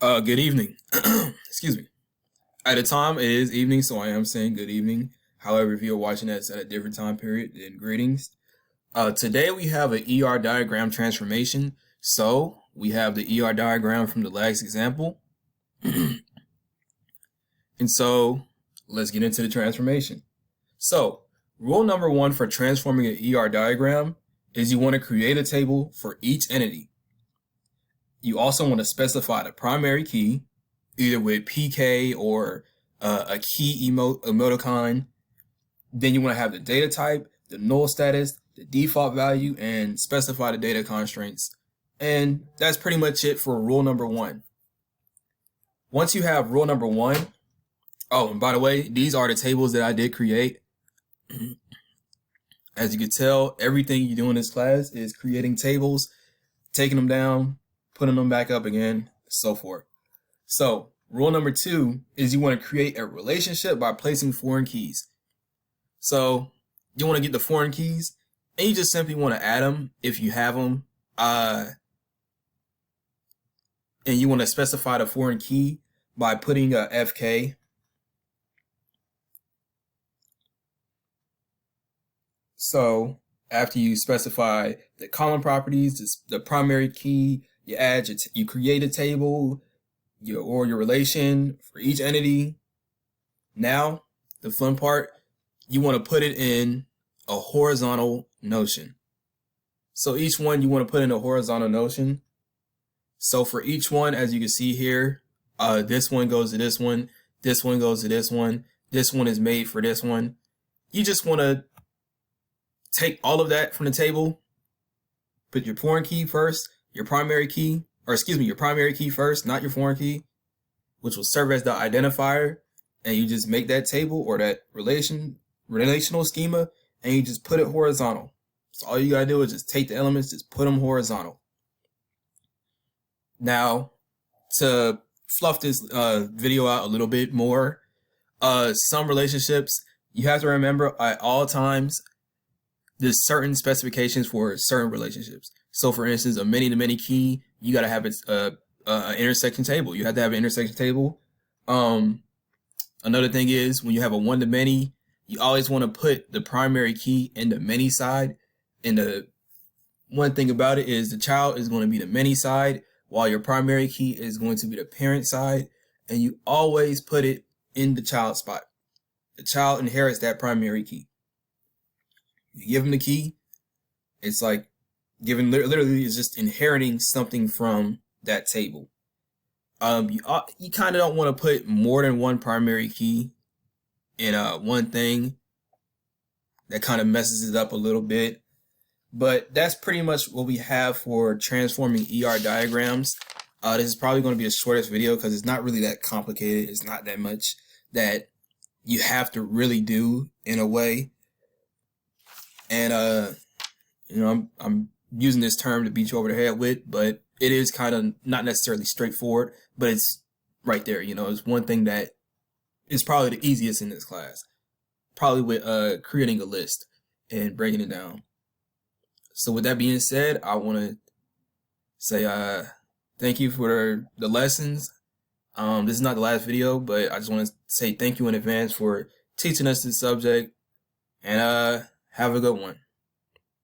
Good evening. Excuse me. At the time, it is evening, so I am saying good evening. However, if you're watching this at a different time period, then greetings. Today we have an ER diagram transformation. So we have the ER diagram from the last example. And so let's get into the transformation. So rule number one for transforming an ER diagram is you want to create a table for each entity. You also want to specify the primary key, either with PK or a key emoticon. Then you want to have the data type, the null status, the default value, and specify the data constraints. And that's pretty much it for rule number one. Once you have rule number one, oh, and by the way, these are the tables that I did create. As you can tell, everything you do in this class is creating tables, taking them down, putting them back up again, so forth. So rule number two is you want to create a relationship by placing foreign keys. So you want to get the foreign keys and you just simply want to add them if you have them. And you want to specify the foreign key by putting a FK. So after you specify the column properties, the primary key, you create a table or your relation for each entity. Now, the fun part, you want to put it in a horizontal notion. So each one you want to put in a horizontal notion. So for each one, as you can see here, this one goes to this one goes to this one is made for this one. You just want to take all of that from the table, put your foreign key first, your primary key first, not your foreign key, which will serve as the identifier, and you just make that table or that relational schema, and you just put it horizontal. So all you gotta do is just take the elements, just put them horizontal. Now, to fluff this video out a little bit more, some relationships, you have to remember at all times, there's certain specifications for certain relationships. So for instance, a many-to-many key, you got to have an intersection table. You have to have an intersection table. Another thing is when you have a one-to-many, you always want to put the primary key in the many side. And the one thing about it is the child is going to be the many side, while your primary key is going to be the parent side. And you always put it in the child spot. The child inherits that primary key. You give them the key, it's like literally is just inheriting something from that table. You kind of don't want to put more than one primary key in one thing. That kind of messes it up a little bit. But that's pretty much what we have for transforming ER diagrams. This is probably going to be the shortest video because it's not really that complicated. It's not that much that you have to really do in a way. And I'm using this term to beat you over the head with, but it is kind of not necessarily straightforward, but it's right there. It's one thing that is probably the easiest in this class, probably with creating a list and breaking it down. So with that being said, I want to say thank you for the lessons. This is not the last video, but I just want to say thank you in advance for teaching us this subject, and have a good one.